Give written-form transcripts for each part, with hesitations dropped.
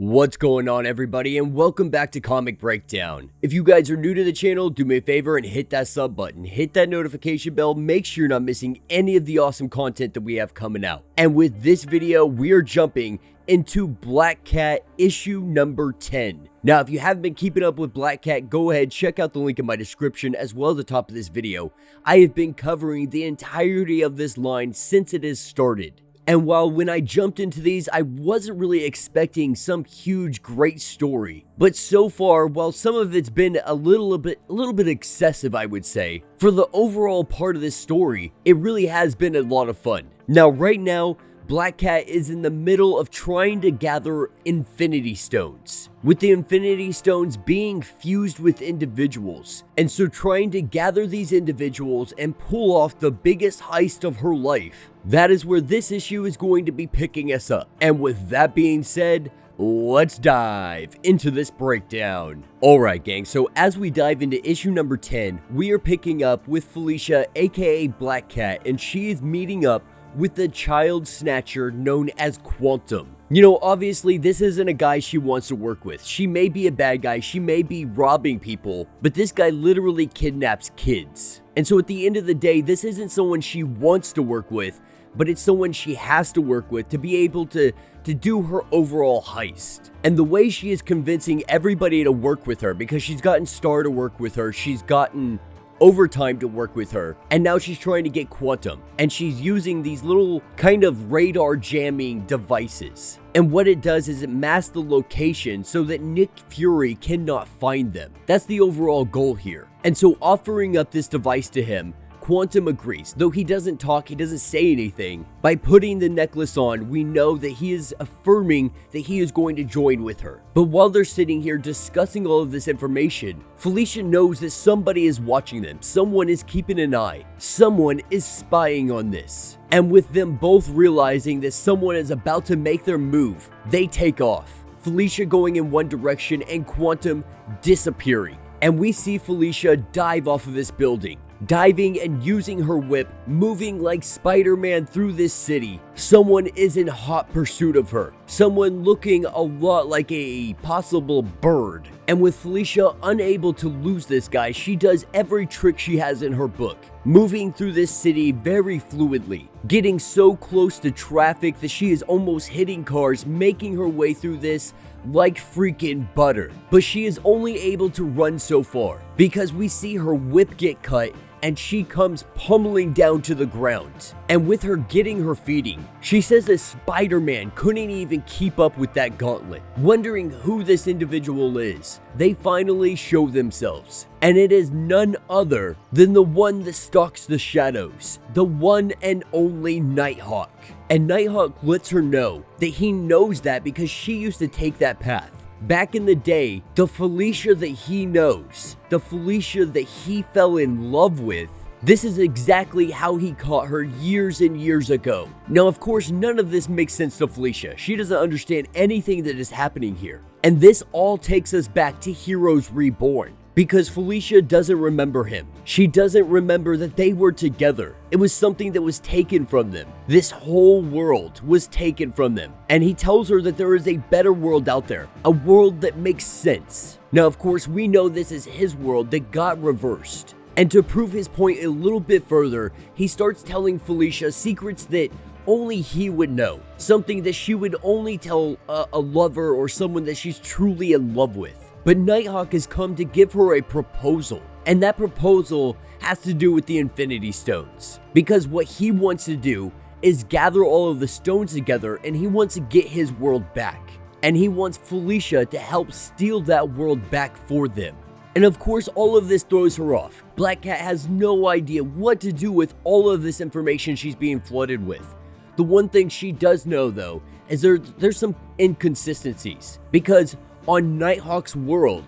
What's going on, everybody, and welcome back to Comic Breakdown. If you guys are new to the channel, do me a favor and hit that sub button, hit that notification bell, make sure you're not missing any of the awesome content that we have coming out. And with this video, we are jumping into Black Cat issue number 10. Now, if you haven't been keeping up with Black Cat, go ahead, check out the link in my description as well as the top of this video. I have been covering the entirety of this line since it has started. And while when I jumped into these, I wasn't really expecting some huge, great story. But so far, while some of it's been a little bit excessive, I would say, for the overall part of this story, it really has been a lot of fun. Now, right now, Black Cat is in the middle of trying to gather Infinity Stones, with the Infinity Stones being fused with individuals, and so trying to gather these individuals and pull off the biggest heist of her life. That is where this issue is going to be picking us up. And with that being said, let's dive into this breakdown. Alright gang, so as we dive into issue number 10, we are picking up with Felicia, aka Black Cat, and she is meeting up with the child snatcher known as Quantum. You know, obviously this isn't a guy she wants to work with. She may be a bad guy, she may be robbing people, but this guy literally kidnaps kids. And so at the end of the day, this isn't someone she wants to work with, but it's someone she has to work with to be able to do her overall heist. And the way she is convincing everybody to work with her, because she's gotten Star to work with her, she's gotten Overtime to work with her, and now she's trying to get Quantum, and she's using these little kind of radar jamming devices. And what it does is it masks the location so that Nick Fury cannot find them. That's the overall goal here. And so offering up this device to him, Quantum agrees. Though he doesn't talk, he doesn't say anything. By putting the necklace on, we know that he is affirming that he is going to join with her. But while they're sitting here discussing all of this information, Felicia knows that somebody is watching them. Someone is keeping an eye. Someone is spying on this. And with them both realizing that someone is about to make their move, they take off. Felicia going in one direction and Quantum disappearing. And we see Felicia dive off of this building, diving and using her whip, moving like Spider-Man through this city. Someone is in hot pursuit of her. Someone looking a lot like a possible bird. And with Felicia unable to lose this guy, she does every trick she has in her book, moving through this city very fluidly, getting so close to traffic that she is almost hitting cars, making her way through this like freaking butter. But she is only able to run so far because we see her whip get cut and she comes pummeling down to the ground. And with her getting her feeding, she says that Spider-Man couldn't even keep up with that gauntlet. Wondering who this individual is, they finally show themselves. And it is none other than the one that stalks the shadows, the one and only Nighthawk. And Nighthawk lets her know that he knows that because she used to take that path. Back in the day, the Felicia that he knows, the Felicia that he fell in love with, this is exactly how he caught her years and years ago. Now, of course, none of this makes sense to Felicia. She doesn't understand anything that is happening here. And this all takes us back to Heroes Reborn, because Felicia doesn't remember him. She doesn't remember that they were together. It was something that was taken from them. This whole world was taken from them. And he tells her that there is a better world out there, a world that makes sense. Now, of course, we know this is his world that got reversed. And to prove his point a little bit further, he starts telling Felicia secrets that only he would know. Something that she would only tell a lover or someone that she's truly in love with. But Nighthawk has come to give her a proposal, and that proposal has to do with the Infinity Stones. Because what he wants to do is gather all of the stones together, and he wants to get his world back. And he wants Felicia to help steal that world back for them. And of course, all of this throws her off. Black Cat has no idea what to do with all of this information she's being flooded with. The one thing she does know, though, is there's some inconsistencies. Because on Nighthawk's world,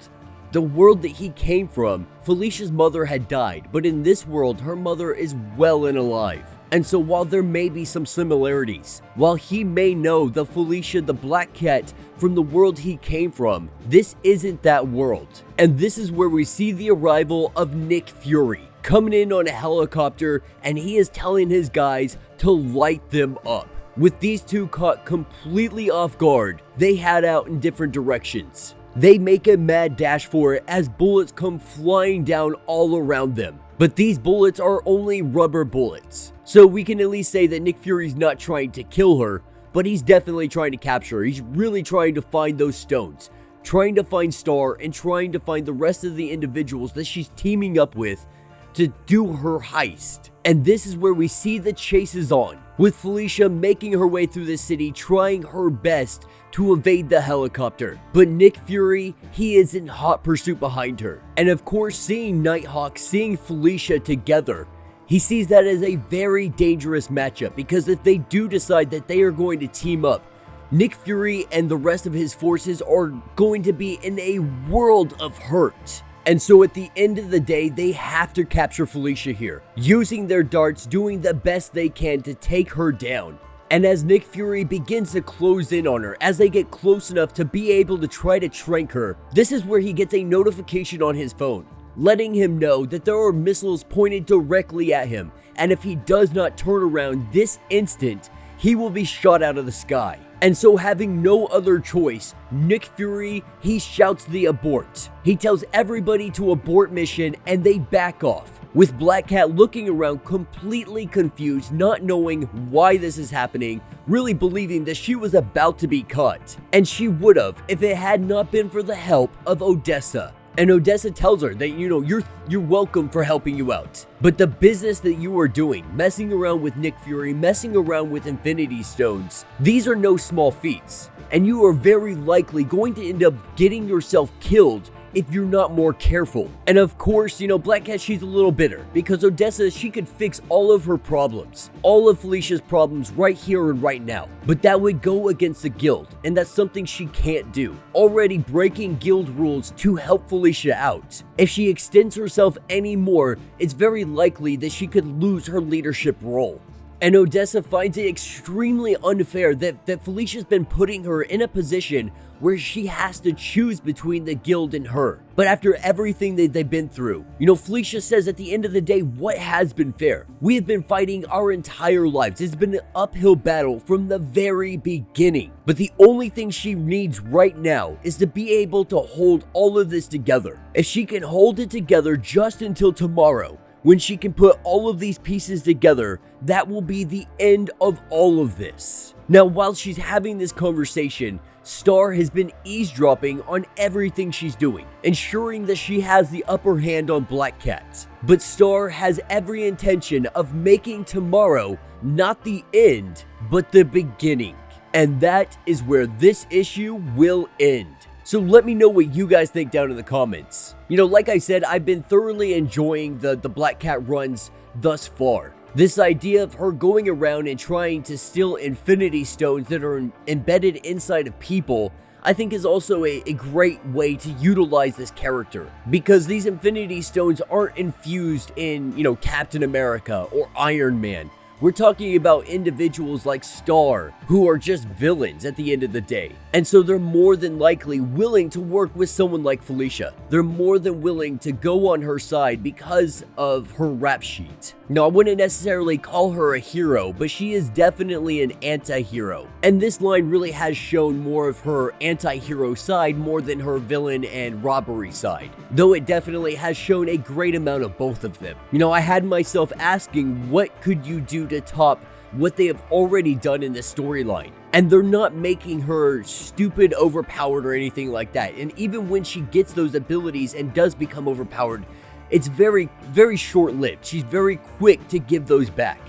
the world that he came from, Felicia's mother had died, but in this world, her mother is well and alive. And so while there may be some similarities, while he may know the Felicia the Black Cat from the world he came from, this isn't that world. And this is where we see the arrival of Nick Fury, coming in on a helicopter, and he is telling his guys to light them up. With these two caught completely off guard, they head out in different directions. They make a mad dash for it as bullets come flying down all around them. But these bullets are only rubber bullets. So we can at least say that Nick Fury's not trying to kill her, but he's definitely trying to capture her. He's really trying to find those stones, trying to find Star, and trying to find the rest of the individuals that she's teaming up with to do her heist. And this is where we see the chase is on, with Felicia making her way through the city, trying her best to evade the helicopter. But Nick Fury, he is in hot pursuit behind her. And of course, seeing Nighthawk, seeing Felicia together, he sees that as a very dangerous matchup, because if they do decide that they are going to team up, Nick Fury and the rest of his forces are going to be in a world of hurt. And so at the end of the day, they have to capture Felicia here, using their darts, doing the best they can to take her down. And as Nick Fury begins to close in on her, as they get close enough to be able to try to trank her, this is where he gets a notification on his phone, letting him know that there are missiles pointed directly at him, and if he does not turn around this instant, he will be shot out of the sky. And so, having no other choice, Nick Fury, he shouts the abort. He tells everybody to abort mission, and they back off, with Black Cat looking around completely confused, not knowing why this is happening, really believing that she was about to be caught. And she would have if it had not been for the help of Odessa. And Odessa tells her that, you're welcome for helping you out. But the business that you are doing, messing around with Nick Fury, messing around with Infinity Stones, these are no small feats. And you are very likely going to end up getting yourself killed if you're not more careful. And of course, Black Cat, she's a little bitter because Odessa, she could fix all of her problems, all of Felicia's problems right here and right now. But that would go against the guild, and that's something she can't do, already breaking guild rules to help Felicia out. If she extends herself any more, it's very likely that she could lose her leadership role. And Odessa finds it extremely unfair that Felicia's been putting her in a position where she has to choose between the guild and her. But after everything that they've been through, Felicia says at the end of the day, what has been fair? We have been fighting our entire lives. It's been an uphill battle from the very beginning. But the only thing she needs right now is to be able to hold all of this together. If she can hold it together just until tomorrow, when she can put all of these pieces together, that will be the end of all of this. Now, while she's having this conversation, Star has been eavesdropping on everything she's doing, ensuring that she has the upper hand on Black Cat. But Star has every intention of making tomorrow not the end, but the beginning. And that is where this issue will end. So let me know what you guys think down in the comments. Like I said, I've been thoroughly enjoying the Black Cat runs thus far. This idea of her going around and trying to steal Infinity Stones that are embedded inside of people, I think is also a great way to utilize this character. Because these Infinity Stones aren't infused in, Captain America or Iron Man. We're talking about individuals like Star, who are just villains at the end of the day. And so they're more than likely willing to work with someone like Felicia. They're more than willing to go on her side because of her rap sheet. Now, I wouldn't necessarily call her a hero, but she is definitely an anti-hero. And this line really has shown more of her anti-hero side more than her villain and robbery side. Though it definitely has shown a great amount of both of them. I had myself asking, what could you do to top what they have already done in this storyline? And they're not making her stupid, overpowered, or anything like that. And even when she gets those abilities and does become overpowered, it's very, very short-lived. She's very quick to give those back.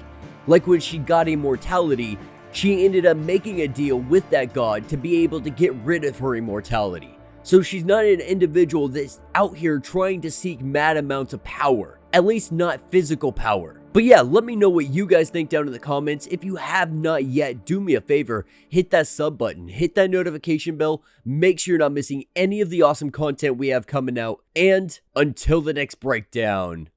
Like when she got immortality, she ended up making a deal with that god to be able to get rid of her immortality. So she's not an individual that's out here trying to seek mad amounts of power. At least not physical power. But yeah, let me know what you guys think down in the comments. If you have not yet, do me a favor, hit that sub button, hit that notification bell, make sure you're not missing any of the awesome content we have coming out, and until the next breakdown.